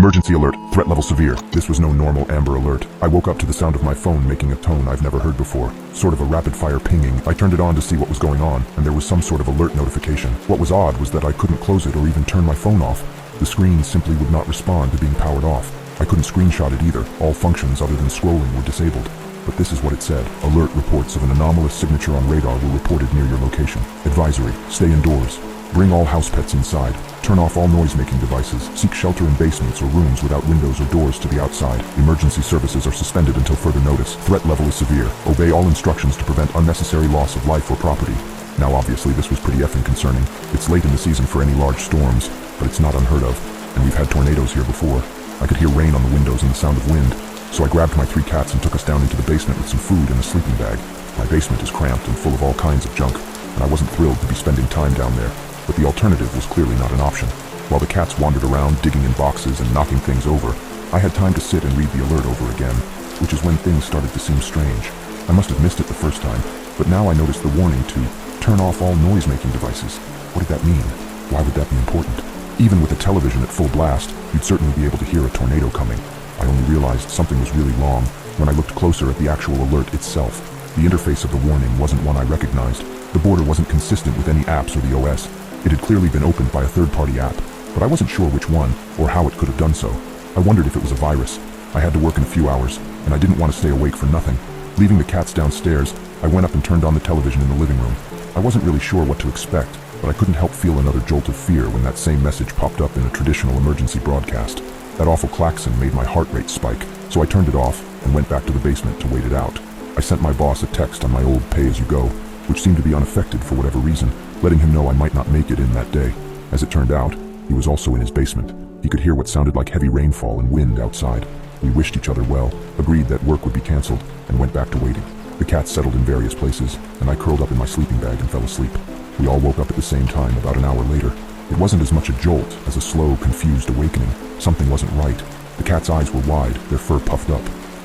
Emergency alert, threat level severe. This was no normal Amber Alert. I woke up to the sound of my phone making a tone I've never heard before. Sort of a rapid-fire pinging. I turned it on to see what was going on, and there was some sort of alert notification. What was odd was that I couldn't close it or even turn my phone off. The screen simply would not respond to being powered off. I couldn't screenshot it either. All functions other than scrolling were disabled. But this is what it said. Alert reports of an anomalous signature on radar were reported near your location. Advisory, stay indoors. Bring all house pets inside. Turn off all noise-making devices. Seek shelter in basements or rooms without windows or doors to the outside. Emergency services are suspended until further notice. Threat level is severe. Obey all instructions to prevent unnecessary loss of life or property. Now obviously this was pretty effing concerning. It's late in the season for any large storms, but it's not unheard of. And we've had tornadoes here before. I could hear rain on the windows and the sound of wind. So I grabbed my 3 cats and took us down into the basement with some food and a sleeping bag. My basement is cramped and full of all kinds of junk, and I wasn't thrilled to be spending time down there. But the alternative was clearly not an option. While the cats wandered around digging in boxes and knocking things over, I had time to sit and read the alert over again, which is when things started to seem strange. I must have missed it the first time, but now I noticed the warning to turn off all noise-making devices. What did that mean? Why would that be important? Even with the television at full blast, you'd certainly be able to hear a tornado coming. I only realized something was really wrong when I looked closer at the actual alert itself. The interface of the warning wasn't one I recognized. The border wasn't consistent with any apps or the OS. It had clearly been opened by a third-party app, but I wasn't sure which one or how it could have done so. I wondered if it was a virus. I had to work in a few hours, and I didn't want to stay awake for nothing. Leaving the cats downstairs, I went up and turned on the television in the living room. I wasn't really sure what to expect, but I couldn't help feel another jolt of fear when that same message popped up in a traditional emergency broadcast. That awful klaxon made my heart rate spike, so I turned it off and went back to the basement to wait it out. I sent my boss a text on my old pay-as-you-go, which seemed to be unaffected for whatever reason, letting him know I might not make it in that day. As it turned out, he was also in his basement. He could hear what sounded like heavy rainfall and wind outside. We wished each other well, agreed that work would be canceled, and went back to waiting. The cats settled in various places, and I curled up in my sleeping bag and fell asleep. We all woke up at the same time about an hour later. It wasn't as much a jolt as a slow, confused awakening. Something wasn't right. The cat's eyes were wide, their fur puffed up.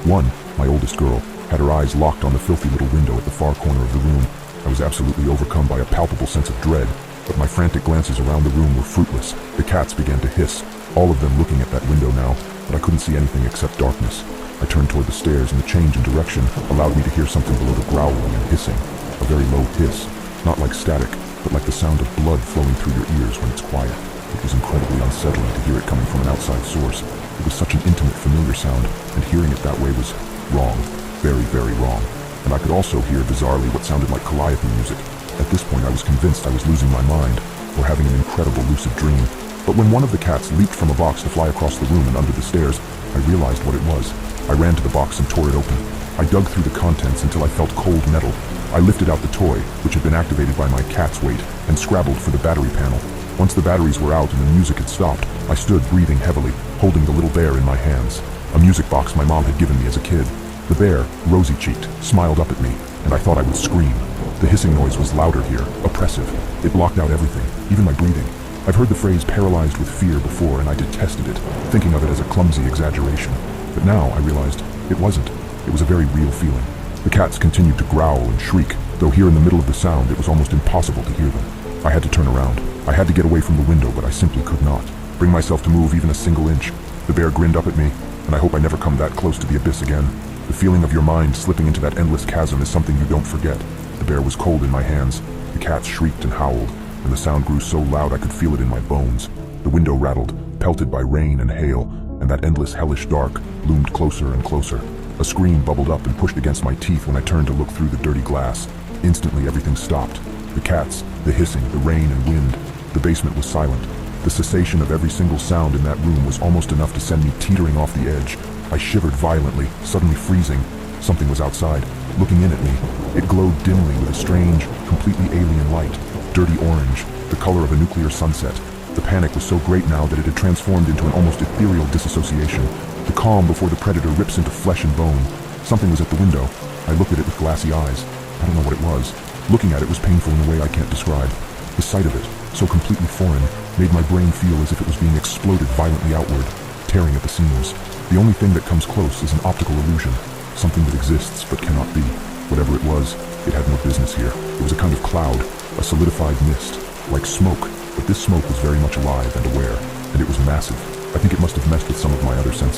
One, my oldest girl, had her eyes locked on the filthy little window at the far corner of the room. I was absolutely overcome by a palpable sense of dread, but my frantic glances around the room were fruitless. The cats began to hiss, all of them looking at that window now, but I couldn't see anything except darkness. I turned toward the stairs, and the change in direction allowed me to hear something below the growling and hissing. A very low hiss, not like static, but like the sound of blood flowing through your ears when it's quiet. It was incredibly unsettling to hear it coming from an outside source. It was such an intimate, familiar sound, and hearing it that way was wrong. Very, very wrong. And I could also hear, bizarrely, what sounded like calliope music. At this point, I was convinced I was losing my mind, or having an incredible lucid dream. But when one of the cats leaped from a box to fly across the room and under the stairs, I realized what it was. I ran to the box and tore it open. I dug through the contents until I felt cold metal. I lifted out the toy, which had been activated by my cat's weight, and scrabbled for the battery panel. Once the batteries were out and the music had stopped, I stood breathing heavily, holding the little bear in my hands. A music box my mom had given me as a kid. The bear, rosy-cheeked, smiled up at me, and I thought I would scream. The hissing noise was louder here, oppressive. It blocked out everything, even my breathing. I've heard the phrase paralyzed with fear before, and I detested it, thinking of it as a clumsy exaggeration. But now I realized it wasn't. It was a very real feeling. The cats continued to growl and shriek, though here in the middle of the sound it was almost impossible to hear them. I had to turn around. I had to get away from the window, but I simply could not bring myself to move even a single inch. The bear grinned up at me, and I hope I never come that close to the abyss again. The feeling of your mind slipping into that endless chasm is something you don't forget. The bear was cold in my hands. The cats shrieked and howled, and the sound grew so loud I could feel it in my bones. The window rattled, pelted by rain and hail, and that endless hellish dark loomed closer and closer. A scream bubbled up and pushed against my teeth when I turned to look through the dirty glass. Instantly everything stopped. The cats, the hissing, the rain and wind. The basement was silent. The cessation of every single sound in that room was almost enough to send me teetering off the edge. I shivered violently, suddenly freezing. Something was outside, looking in at me. It glowed dimly with a strange, completely alien light. Dirty orange, the color of a nuclear sunset. The panic was so great now that it had transformed into an almost ethereal disassociation. The calm before the predator rips into flesh and bone. Something was at the window. I looked at it with glassy eyes. I don't know what it was. Looking at it was painful in a way I can't describe. The sight of it, so completely foreign, made my brain feel as if it was being exploded violently outward, tearing at the seams. The only thing that comes close is an optical illusion, something that exists but cannot be. Whatever it was, it had no business here. It was a kind of cloud, a solidified mist, like smoke, but this smoke was very much alive and aware, and it was massive. I think it must have messed with some of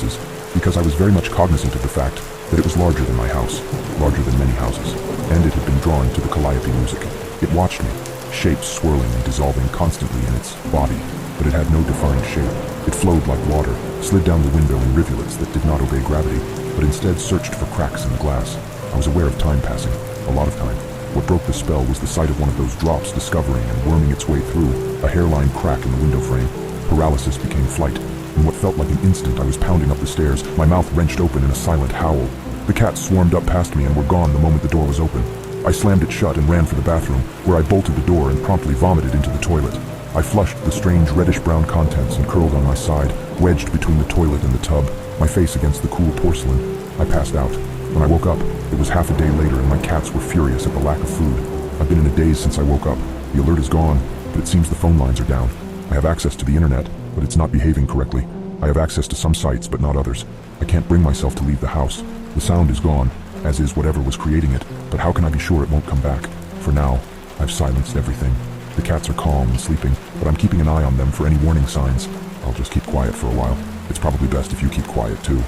senses, because I was very much cognizant of the fact that it was larger than my house, larger than many houses, and it had been drawn to the calliope music. It watched me, shapes swirling and dissolving constantly in its body, but it had no defined shape. It flowed like water, slid down the window in rivulets that did not obey gravity, but instead searched for cracks in the glass. I was aware of time passing, a lot of time. What broke the spell was the sight of one of those drops discovering and worming its way through a hairline crack in the window frame. Paralysis became flight. In what felt like an instant, I was pounding up the stairs, my mouth wrenched open in a silent howl. The cats swarmed up past me and were gone the moment the door was open. I slammed it shut and ran for the bathroom, where I bolted the door and promptly vomited into the toilet. I flushed the strange reddish-brown contents and curled on my side, wedged between the toilet and the tub, my face against the cool porcelain. I passed out. When I woke up, it was half a day later and my cats were furious at the lack of food. I've been in a daze since I woke up. The alert is gone, but it seems the phone lines are down. I have access to the internet, but it's not behaving correctly. I have access to some sites, but not others. I can't bring myself to leave the house. The sound is gone, as is whatever was creating it, but how can I be sure it won't come back? For now, I've silenced everything. The cats are calm and sleeping, but I'm keeping an eye on them for any warning signs. I'll just keep quiet for a while. It's probably best if you keep quiet too.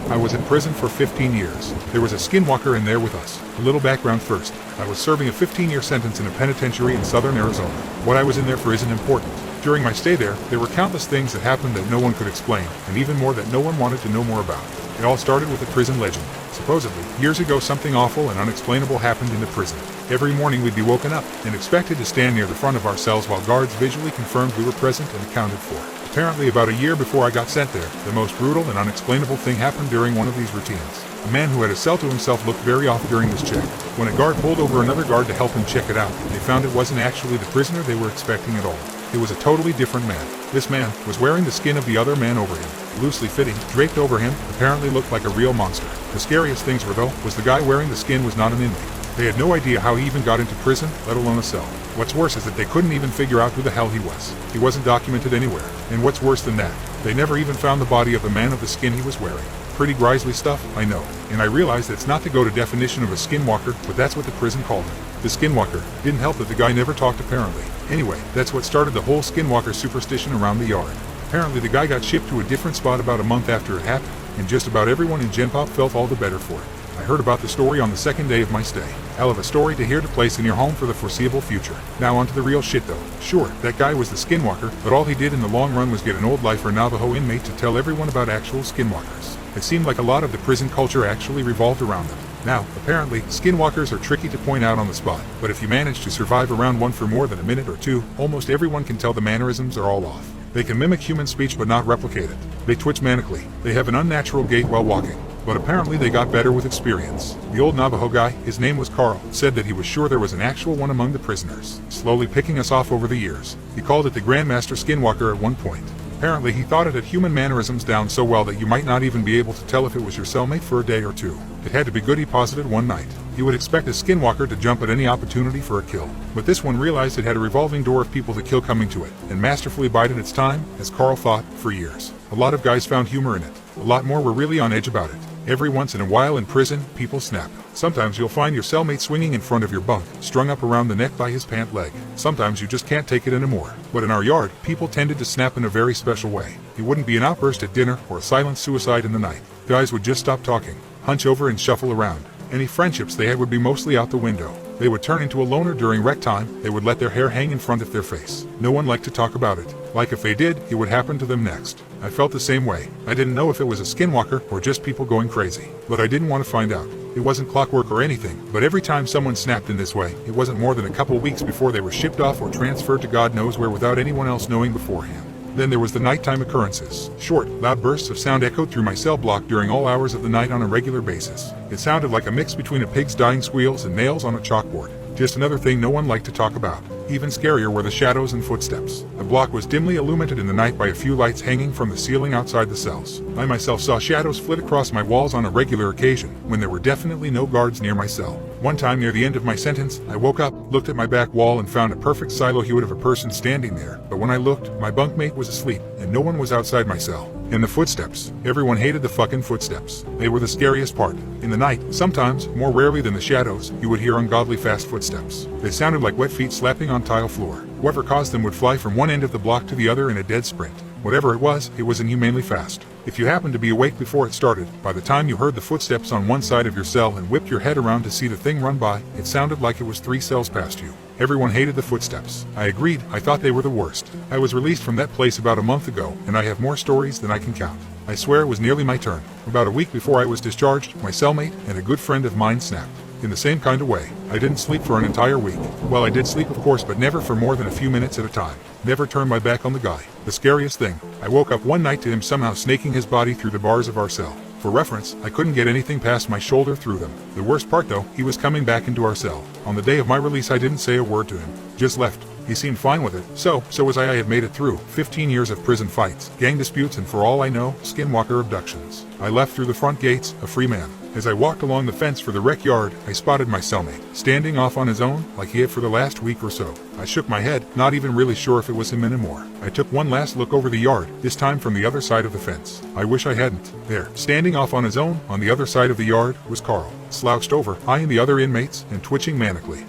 I was in prison for 15 years. There was a skinwalker in there with us. A little background first. I was serving a 15-year sentence in a penitentiary in southern Arizona. What I was in there for isn't important. During my stay there were countless things that happened that no one could explain, and even more that no one wanted to know more about. It all started with a prison legend. Supposedly, years ago something awful and unexplainable happened in the prison. Every morning we'd be woken up and expected to stand near the front of our cells while guards visually confirmed we were present and accounted for. Apparently about a year before I got sent there, the most brutal and unexplainable thing happened during one of these routines. A man who had a cell to himself looked very off during this check. When a guard pulled over another guard to help him check it out, they found it wasn't actually the prisoner they were expecting at all. It was a totally different man. This man was wearing the skin of the other man over him. Loosely fitting, draped over him, apparently looked like a real monster. The scariest things were though, was the guy wearing the skin was not an inmate. They had no idea how he even got into prison, let alone a cell. What's worse is that they couldn't even figure out who the hell he was. He wasn't documented anywhere. And what's worse than that, they never even found the body of the man of the skin he was wearing. Pretty grisly stuff, I know. And I realize it's not to go to definition of a skinwalker, but that's what the prison called him. The skinwalker. Didn't help that the guy never talked apparently. Anyway, that's what started the whole skinwalker superstition around the yard. Apparently the guy got shipped to a different spot about a month after it happened, and just about everyone in Gen Pop felt all the better for it. I heard about the story on the second day of my stay. Hell of a story to hear to place in your home for the foreseeable future. Now onto the real shit though. Sure, that guy was the skinwalker, but all he did in the long run was get an old lifer Navajo inmate to tell everyone about actual skinwalkers. It seemed like a lot of the prison culture actually revolved around them. Now, apparently, skinwalkers are tricky to point out on the spot, but if you manage to survive around one for more than a minute or two, almost everyone can tell the mannerisms are all off. They can mimic human speech but not replicate it. They twitch manically. They have an unnatural gait while walking. But apparently they got better with experience. The old Navajo guy, his name was Carl, said that he was sure there was an actual one among the prisoners, slowly picking us off over the years. He called it the Grandmaster Skinwalker at one point. Apparently he thought it had human mannerisms down so well that you might not even be able to tell if it was your cellmate for a day or two. It had to be good, he posited one night. You would expect a skinwalker to jump at any opportunity for a kill. But this one realized it had a revolving door of people to kill coming to it, and masterfully bided its time, as Carl thought, for years. A lot of guys found humor in it. A lot more were really on edge about it. Every once in a while in prison, people snap. Sometimes you'll find your cellmate swinging in front of your bunk, strung up around the neck by his pant leg. Sometimes you just can't take it anymore. But in our yard, people tended to snap in a very special way. It wouldn't be an outburst at dinner or a silent suicide in the night. Guys would just stop talking, hunch over and shuffle around. Any friendships they had would be mostly out the window. They would turn into a loner during rec time. They would let their hair hang in front of their face. No one liked to talk about it. Like if they did, it would happen to them next. I felt the same way. I didn't know if it was a skinwalker or just people going crazy. But I didn't want to find out. It wasn't clockwork or anything, but every time someone snapped in this way, it wasn't more than a couple weeks before they were shipped off or transferred to God knows where without anyone else knowing beforehand. Then there was the nighttime occurrences. Short, loud bursts of sound echoed through my cell block during all hours of the night on a regular basis. It sounded like a mix between a pig's dying squeals and nails on a chalkboard. Just another thing no one liked to talk about. Even scarier were the shadows and footsteps. The block was dimly illuminated in the night by a few lights hanging from the ceiling outside the cells. I myself saw shadows flit across my walls on a regular occasion, when there were definitely no guards near my cell. One time near the end of my sentence, I woke up, looked at my back wall and found a perfect silhouette of a person standing there, but when I looked, my bunkmate was asleep, and no one was outside my cell. And the footsteps. Everyone hated the fucking footsteps. They were the scariest part. In the night, sometimes, more rarely than the shadows, you would hear ungodly fast footsteps. They sounded like wet feet slapping on tile floor. Whoever caused them would fly from one end of the block to the other in a dead sprint. Whatever it was inhumanely fast. If you happened to be awake before it started, by the time you heard the footsteps on one side of your cell and whipped your head around to see the thing run by, it sounded like it was 3 cells past you. Everyone hated the footsteps. I agreed, I thought they were the worst. I was released from that place about a month ago, and I have more stories than I can count. I swear it was nearly my turn. About a week before I was discharged, my cellmate and a good friend of mine snapped. In the same kind of way. I didn't sleep for an entire week. Well, I did sleep of course, but never for more than a few minutes at a time. Never turned my back on the guy. The scariest thing, I woke up one night to him somehow snaking his body through the bars of our cell. For reference, I couldn't get anything past my shoulder through them. The worst part though, he was coming back into our cell. On the day of my release I didn't say a word to him. Just left. He seemed fine with it. So was I. I had made it through 15 years of prison fights, gang disputes, and for all I know, skinwalker abductions. I left through the front gates, a free man. As I walked along the fence for the rec yard, I spotted my cellmate, standing off on his own, like he had for the last week or so. I shook my head, not even really sure if it was him anymore. I took one last look over the yard, this time from the other side of the fence. I wish I hadn't. There, standing off on his own, on the other side of the yard, was Carl, slouched over, eyeing the other inmates, and twitching manically.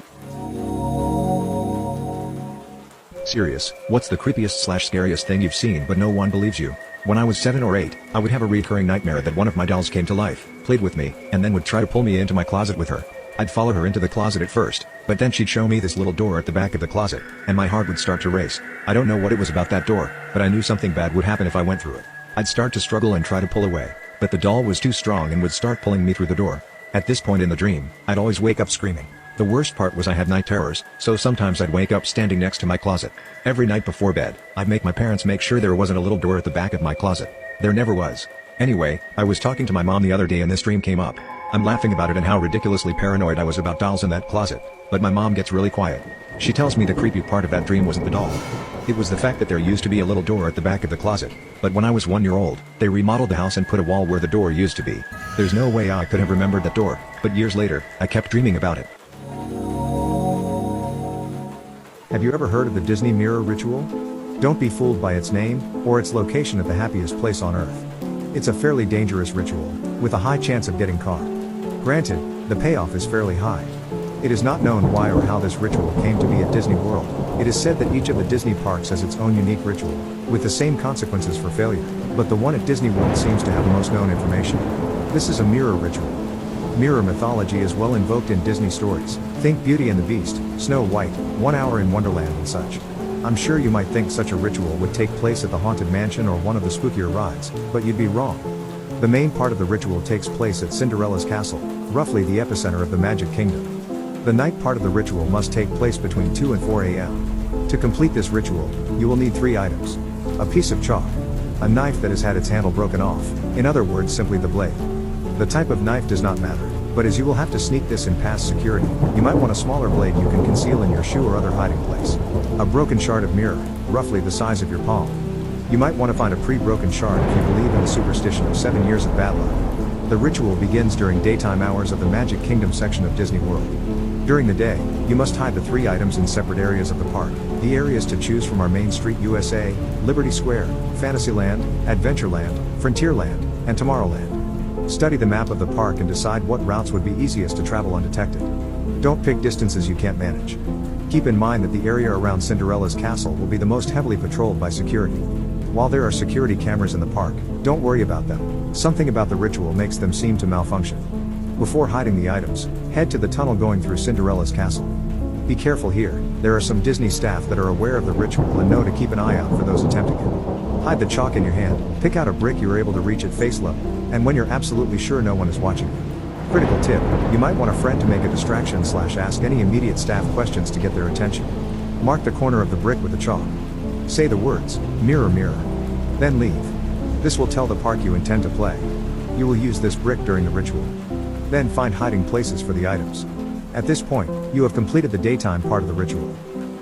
Serious, what's the creepiest/scariest thing you've seen but no one believes you? When I was 7 or 8, I would have a recurring nightmare that one of my dolls came to life, played with me, and then would try to pull me into my closet with her. I'd follow her into the closet at first, but then she'd show me this little door at the back of the closet, and my heart would start to race. I don't know what it was about that door, but I knew something bad would happen if I went through it. I'd start to struggle and try to pull away, but the doll was too strong and would start pulling me through the door. At this point in the dream, I'd always wake up screaming. The worst part was I had night terrors, so sometimes I'd wake up standing next to my closet. Every night before bed, I'd make my parents make sure there wasn't a little door at the back of my closet. There never was. Anyway, I was talking to my mom the other day and this dream came up. I'm laughing about it and how ridiculously paranoid I was about dolls in that closet, but my mom gets really quiet. She tells me the creepy part of that dream wasn't the doll. It was the fact that there used to be a little door at the back of the closet, but when I was 1 year old, they remodeled the house and put a wall where the door used to be. There's no way I could have remembered that door, but years later, I kept dreaming about it. Have you ever heard of the Disney mirror ritual? Don't be fooled by its name, or its location at the happiest place on earth. It's a fairly dangerous ritual, with a high chance of getting caught. Granted, the payoff is fairly high. It is not known why or how this ritual came to be at Disney World. It is said that each of the Disney parks has its own unique ritual, with the same consequences for failure, but the one at Disney World seems to have the most known information. This is a mirror ritual. Mirror mythology is well invoked in Disney stories. Think Beauty and the Beast, Snow White, 1 Hour in Wonderland and such. I'm sure you might think such a ritual would take place at the Haunted Mansion or one of the spookier rides, but you'd be wrong. The main part of the ritual takes place at Cinderella's castle, roughly the epicenter of the Magic Kingdom. The night part of the ritual must take place between 2 and 4 a.m. To complete this ritual, you will need 3 items. A piece of chalk. A knife that has had its handle broken off, in other words simply the blade. The type of knife does not matter, but as you will have to sneak this in past security, you might want a smaller blade you can conceal in your shoe or other hiding place. A broken shard of mirror, roughly the size of your palm. You might want to find a pre-broken shard if you believe in the superstition of 7 years of bad luck. The ritual begins during daytime hours of the Magic Kingdom section of Disney World. During the day, you must hide the 3 items in separate areas of the park. The areas to choose from are Main Street USA, Liberty Square, Fantasyland, Adventureland, Frontierland, and Tomorrowland. Study the map of the park and decide what routes would be easiest to travel undetected. Don't pick distances you can't manage. Keep in mind that the area around Cinderella's castle will be the most heavily patrolled by security. While there are security cameras in the park, don't worry about them. Something about the ritual makes them seem to malfunction. Before hiding the items, head to the tunnel going through Cinderella's castle. Be careful here, there are some Disney staff that are aware of the ritual and know to keep an eye out for those attempting it. Hide the chalk in your hand, pick out a brick you are able to reach at face level, and when you're absolutely sure no one is watching you. Critical tip, you might want a friend to make a distraction / ask any immediate staff questions to get their attention. Mark the corner of the brick with the chalk. Say the words, mirror mirror. Then leave. This will tell the park you intend to play. You will use this brick during the ritual. Then find hiding places for the items. At this point, you have completed the daytime part of the ritual.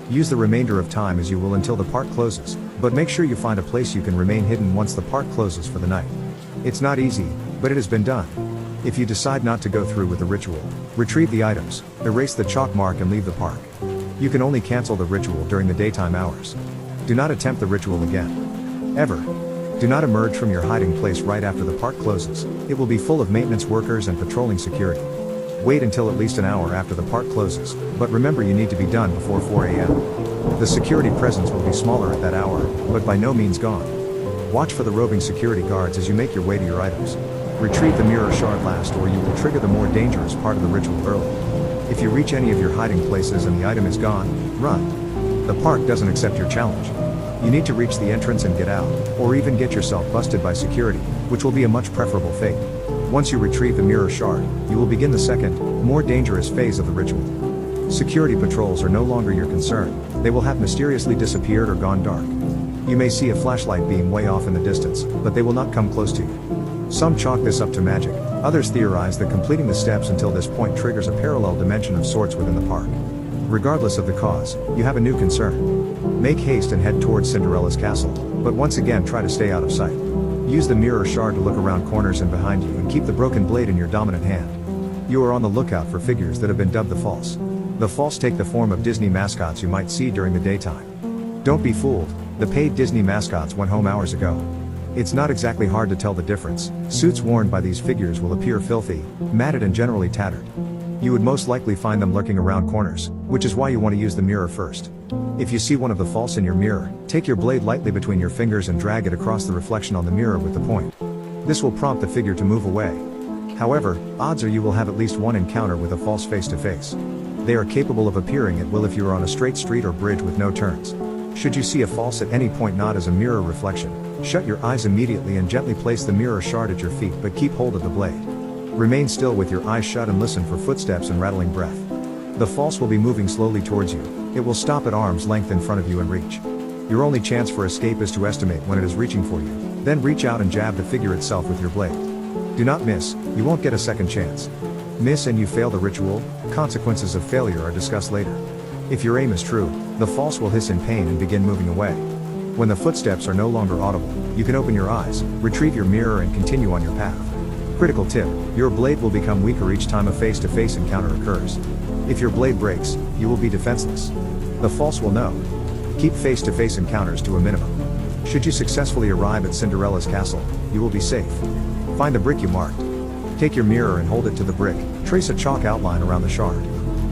Use the remainder of time as you will until the park closes, but make sure you find a place you can remain hidden once the park closes for the night. It's not easy, but it has been done. If you decide not to go through with the ritual, retrieve the items, erase the chalk mark and leave the park. You can only cancel the ritual during the daytime hours. Do not attempt the ritual again. Ever. Do not emerge from your hiding place right after the park closes. It will be full of maintenance workers and patrolling security. Wait until at least an hour after the park closes, but remember you need to be done before 4 a.m. The security presence will be smaller at that hour, but by no means gone. Watch for the roving security guards as you make your way to your items. Retrieve the mirror shard last or you will trigger the more dangerous part of the ritual early. If you reach any of your hiding places and the item is gone, run. The park doesn't accept your challenge. You need to reach the entrance and get out, or even get yourself busted by security, which will be a much preferable fate. Once you retrieve the mirror shard, you will begin the second, more dangerous phase of the ritual. Security patrols are no longer your concern, they will have mysteriously disappeared or gone dark. You may see a flashlight beam way off in the distance, but they will not come close to you. Some chalk this up to magic, others theorize that completing the steps until this point triggers a parallel dimension of sorts within the park. Regardless of the cause, you have a new concern. Make haste and head towards Cinderella's castle, but once again try to stay out of sight. Use the mirror shard to look around corners and behind you and keep the broken blade in your dominant hand. You are on the lookout for figures that have been dubbed the false. The false take the form of Disney mascots you might see during the daytime. Don't be fooled, the paid Disney mascots went home hours ago. It's not exactly hard to tell the difference. Suits worn by these figures will appear filthy, matted and generally tattered. You would most likely find them lurking around corners, which is why you want to use the mirror first. If you see one of the false in your mirror, take your blade lightly between your fingers and drag it across the reflection on the mirror with the point. This will prompt the figure to move away. However, odds are you will have at least one encounter with a false face to face. They are capable of appearing at will if you are on a straight street or bridge with no turns. Should you see a false at any point not as a mirror reflection, shut your eyes immediately and gently place the mirror shard at your feet but keep hold of the blade. Remain still with your eyes shut and listen for footsteps and rattling breath. The false will be moving slowly towards you. It will stop at arm's length in front of you and reach. Your only chance for escape is to estimate when it is reaching for you, then reach out and jab the figure itself with your blade. Do not miss, you won't get a second chance. Miss and you fail the ritual, consequences of failure are discussed later. If your aim is true, the false will hiss in pain and begin moving away. When the footsteps are no longer audible, you can open your eyes, retrieve your mirror and continue on your path. Critical tip, your blade will become weaker each time a face-to-face encounter occurs. If your blade breaks, you will be defenseless. The false will know. Keep face-to-face encounters to a minimum. Should you successfully arrive at Cinderella's castle, you will be safe. Find the brick you marked. Take your mirror and hold it to the brick, trace a chalk outline around the shard.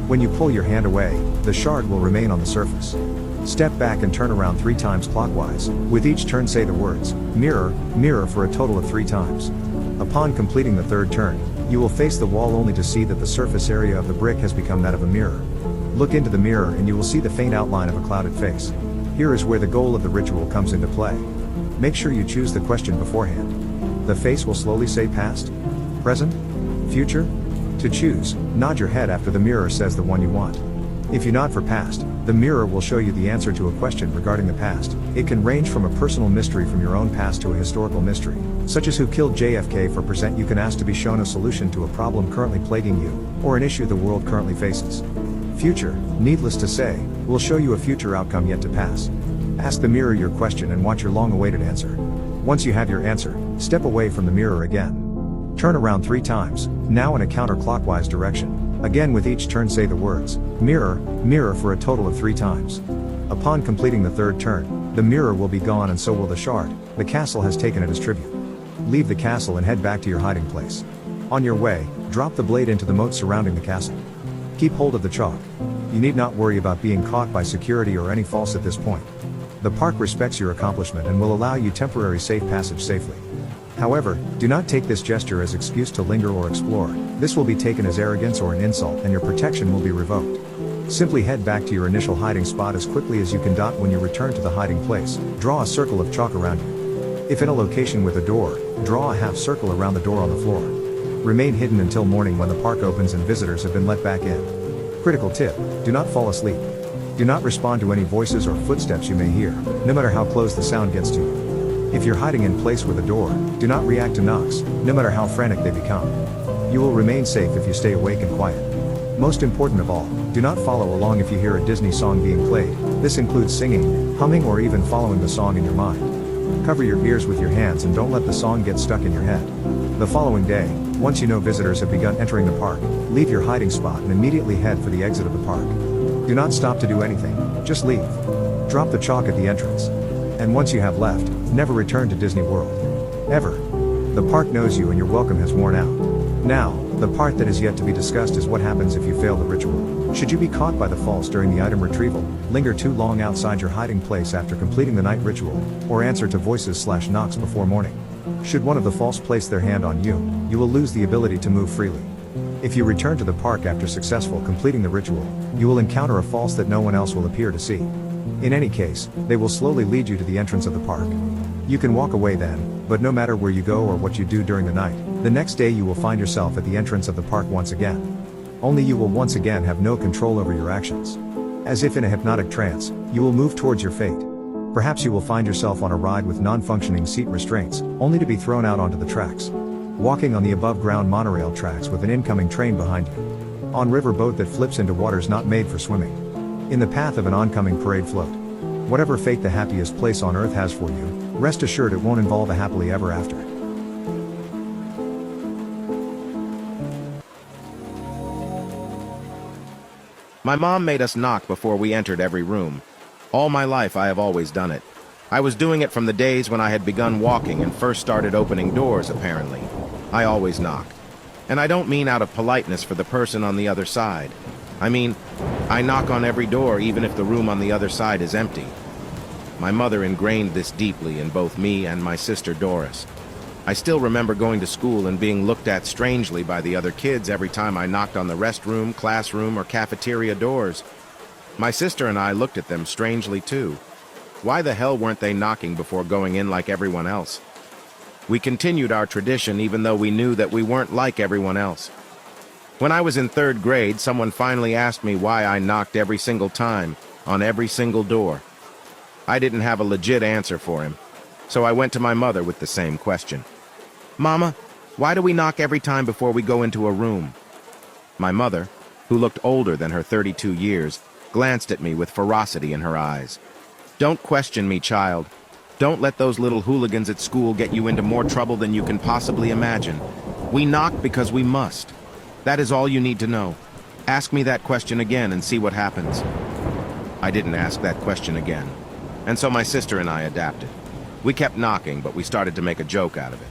When you pull your hand away, the shard will remain on the surface. Step back and turn around 3 times clockwise. With each turn say the words, mirror, mirror for a total of 3 times. Upon completing the 3rd turn, you will face the wall only to see that the surface area of the brick has become that of a mirror. Look into the mirror and you will see the faint outline of a clouded face. Here is where the goal of the ritual comes into play. Make sure you choose the question beforehand. The face will slowly say past, present, future. To choose, nod your head after the mirror says the one you want. If you nod for past, the mirror will show you the answer to a question regarding the past. It can range from a personal mystery from your own past to a historical mystery, such as who killed JFK. For present you can ask to be shown a solution to a problem currently plaguing you, or an issue the world currently faces. Future, needless to say, will show you a future outcome yet to pass. Ask the mirror your question and watch your long-awaited answer. Once you have your answer, step away from the mirror again. Turn around 3 times, now in a counterclockwise direction. Again with each turn say the words, mirror, mirror for a total of 3 times. Upon completing the 3rd turn, the mirror will be gone and so will the shard. The castle has taken it as tribute. Leave the castle and head back to your hiding place. On your way, drop the blade into the moat surrounding the castle. Keep hold of the chalk. You need not worry about being caught by security or any false at this point. The park respects your accomplishment and will allow you temporary safe passage safely. However, do not take this gesture as excuse to linger or explore. This will be taken as arrogance or an insult and your protection will be revoked. Simply head back to your initial hiding spot as quickly as you can. When you return to the hiding place, draw a circle of chalk around you. If in a location with a door, draw a half circle around the door on the floor. Remain hidden until morning when the park opens and visitors have been let back in. Critical tip, do not fall asleep. Do not respond to any voices or footsteps you may hear, no matter how close the sound gets to you. If you're hiding in place with a door, do not react to knocks, no matter how frantic they become. You will remain safe if you stay awake and quiet. Most important of all, do not follow along if you hear a Disney song being played. This includes singing, humming or even following the song in your mind. Cover your ears with your hands and don't let the song get stuck in your head. The following day, once you know visitors have begun entering the park, leave your hiding spot and immediately head for the exit of the park. Do not stop to do anything, just leave. Drop the chalk at the entrance. And once you have left, Never return to Disney World. Ever. The park knows you and your welcome has worn out. Now, the part that is yet to be discussed is what happens if you fail the ritual. Should you be caught by the false during the item retrieval, linger too long outside your hiding place after completing the night ritual, or answer to voices/knocks before morning. Should one of the false place their hand on you, you will lose the ability to move freely. If you return to the park after successful completing the ritual, you will encounter a false that no one else will appear to see. In any case, they will slowly lead you to the entrance of the park. You can walk away then, but no matter where you go or what you do during the night, the next day you will find yourself at the entrance of the park once again. Only you will once again have no control over your actions. As if in a hypnotic trance, you will move towards your fate. Perhaps you will find yourself on a ride with non-functioning seat restraints, only to be thrown out onto the tracks. Walking on the above-ground monorail tracks with an incoming train behind you. On river boat that flips into waters not made for swimming. In the path of an oncoming parade float. Whatever fate the happiest place on earth has for you, rest assured it won't involve a happily ever after. My mom made us knock before we entered every room. All my life I have always done it. I was doing it from the days when I had begun walking and first started opening doors, apparently. I always knock. And I don't mean out of politeness for the person on the other side. I mean, I knock on every door even if the room on the other side is empty. My mother ingrained this deeply in both me and my sister Doris. I still remember going to school and being looked at strangely by the other kids every time I knocked on the restroom, classroom, or cafeteria doors. My sister and I looked at them strangely too. Why the hell weren't they knocking before going in like everyone else? We continued our tradition even though we knew that we weren't like everyone else. When I was in 3rd grade, someone finally asked me why I knocked every single time, on every single door. I didn't have a legit answer for him, so I went to my mother with the same question. Mama, why do we knock every time before we go into a room? My mother, who looked older than her 32 years, glanced at me with ferocity in her eyes. Don't question me, child. Don't let those little hooligans at school get you into more trouble than you can possibly imagine. We knock because we must. That is all you need to know. Ask me that question again and see what happens. I didn't ask that question again, and so my sister and I adapted. We kept knocking, but we started to make a joke out of it.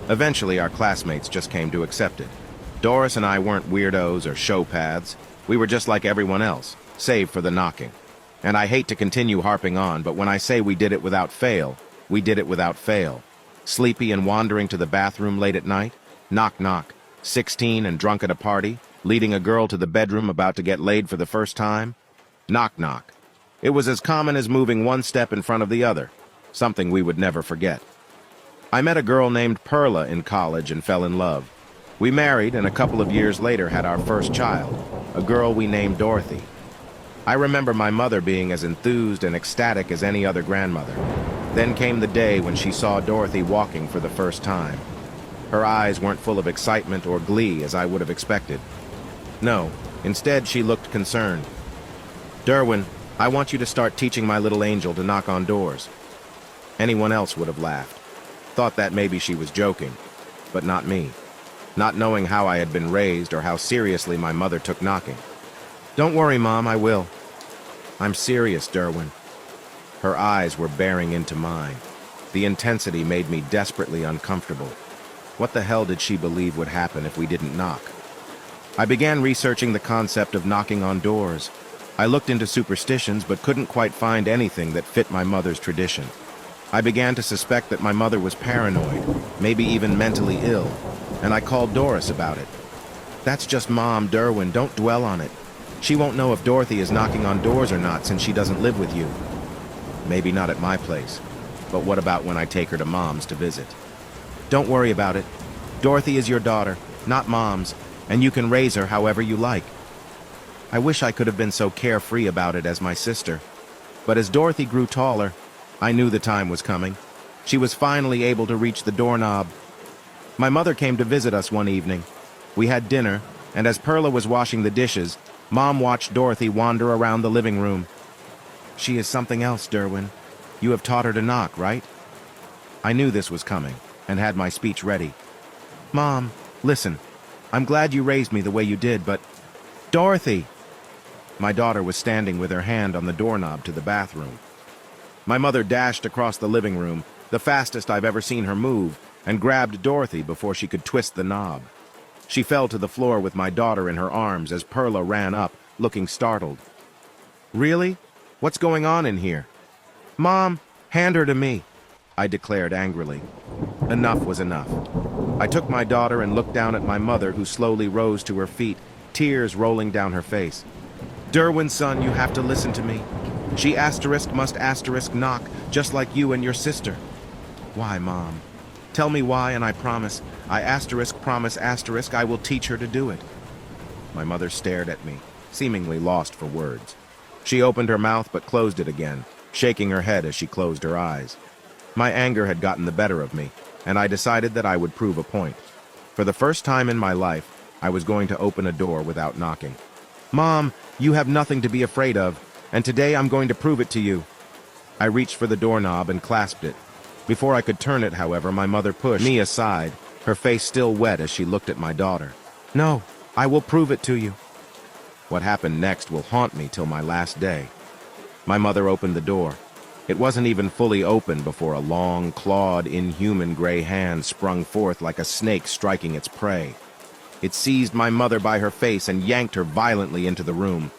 Eventually, our classmates just came to accept it. Doris and I weren't weirdos or showpaths. We were just like everyone else, save for the knocking. And I hate to continue harping on, but when I say we did it without fail, we did it without fail. Sleepy and wandering to the bathroom late at night? Knock, knock. 16 and drunk at a party? Leading a girl to the bedroom about to get laid for the first time? Knock, knock. It was as common as moving one step in front of the other, something we would never forget. I met a girl named Perla in college and fell in love. We married and a couple of years later had our first child, a girl we named Dorothy. I remember my mother being as enthused and ecstatic as any other grandmother. Then came the day when she saw Dorothy walking for the first time. Her eyes weren't full of excitement or glee as I would have expected. No, instead she looked concerned. Derwin, I want you to start teaching my little angel to knock on doors. Anyone else would have laughed. Thought that maybe she was joking, but not me. Not knowing how I had been raised or how seriously my mother took knocking. Don't worry, Mom, I will. I'm serious, Derwin. Her eyes were bearing into mine. The intensity made me desperately uncomfortable. What the hell did she believe would happen if we didn't knock? I began researching the concept of knocking on doors. I looked into superstitions but couldn't quite find anything that fit my mother's tradition. I began to suspect that my mother was paranoid, maybe even mentally ill, and I called Doris about it. That's just Mom, Derwin, don't dwell on it. She won't know if Dorothy is knocking on doors or not since she doesn't live with you. Maybe not at my place, but what about when I take her to Mom's to visit? Don't worry about it. Dorothy is your daughter, not Mom's, and you can raise her however you like. I wish I could have been so carefree about it as my sister. But as Dorothy grew taller, I knew the time was coming. She was finally able to reach the doorknob. My mother came to visit us one evening. We had dinner, and as Perla was washing the dishes, Mom watched Dorothy wander around the living room. She is something else, Derwin. You have taught her to knock, right? I knew this was coming, and had my speech ready. Mom, listen. I'm glad you raised me the way you did, but... Dorothy! My daughter was standing with her hand on the doorknob to the bathroom. My mother dashed across the living room, the fastest I've ever seen her move, and grabbed Dorothy before she could twist the knob. She fell to the floor with my daughter in her arms as Perla ran up, looking startled. "Really? What's going on in here?" "Mom, hand her to me," I declared angrily. Enough was enough. I took my daughter and looked down at my mother, who slowly rose to her feet, tears rolling down her face. "Derwin, son, you have to listen to me. She must knock, just like you and your sister." "Why, Mom? Tell me why, and I promise, promise I will teach her to do it." My mother stared at me, seemingly lost for words. She opened her mouth but closed it again, shaking her head as she closed her eyes. My anger had gotten the better of me, and I decided that I would prove a point. For the first time in my life, I was going to open a door without knocking. "Mom, you have nothing to be afraid of, and today I'm going to prove it to you." I reached for the doorknob and clasped it. Before I could turn it, however, my mother pushed me aside, her face still wet as she looked at my daughter. "No, I will prove it to you." What happened next will haunt me till my last day. My mother opened the door. It wasn't even fully open before a long, clawed, inhuman gray hand sprung forth like a snake striking its prey. It seized my mother by her face and yanked her violently into the room.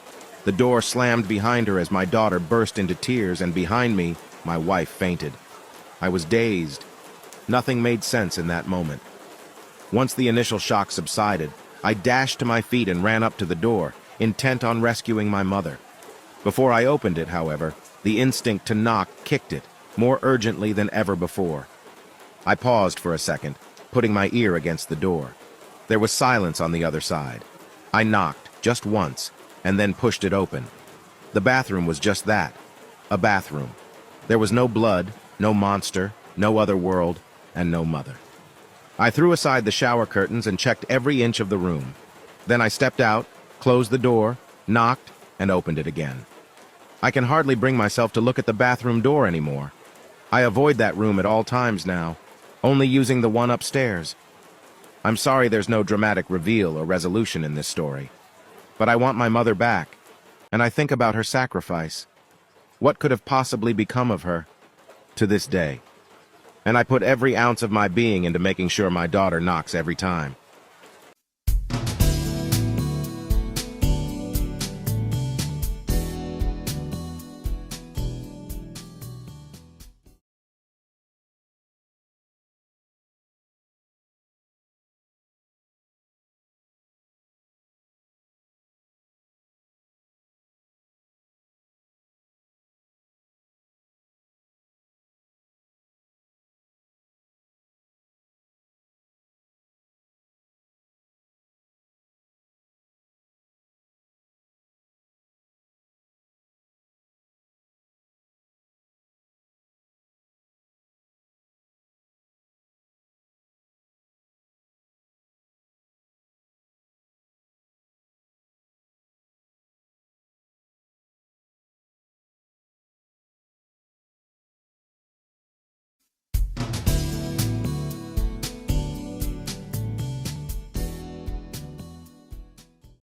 The door slammed behind her as my daughter burst into tears, and behind me, my wife fainted. I was dazed. Nothing made sense in that moment. Once the initial shock subsided, I dashed to my feet and ran up to the door, intent on rescuing my mother. Before I opened it, however, the instinct to knock kicked it, more urgently than ever before. I paused for a second, putting my ear against the door. There was silence on the other side. I knocked, just once, and then pushed it open. The bathroom was just that, a bathroom. There was no blood, no monster, no other world, and no mother. I threw aside the shower curtains and checked every inch of the room. Then I stepped out, closed the door, knocked, and opened it again. I can hardly bring myself to look at the bathroom door anymore. I avoid that room at all times now, only using the one upstairs. I'm sorry there's no dramatic reveal or resolution in this story, but I want my mother back, and I think about her sacrifice. What could have possibly become of her to this day? And I put every ounce of my being into making sure my daughter knocks every time.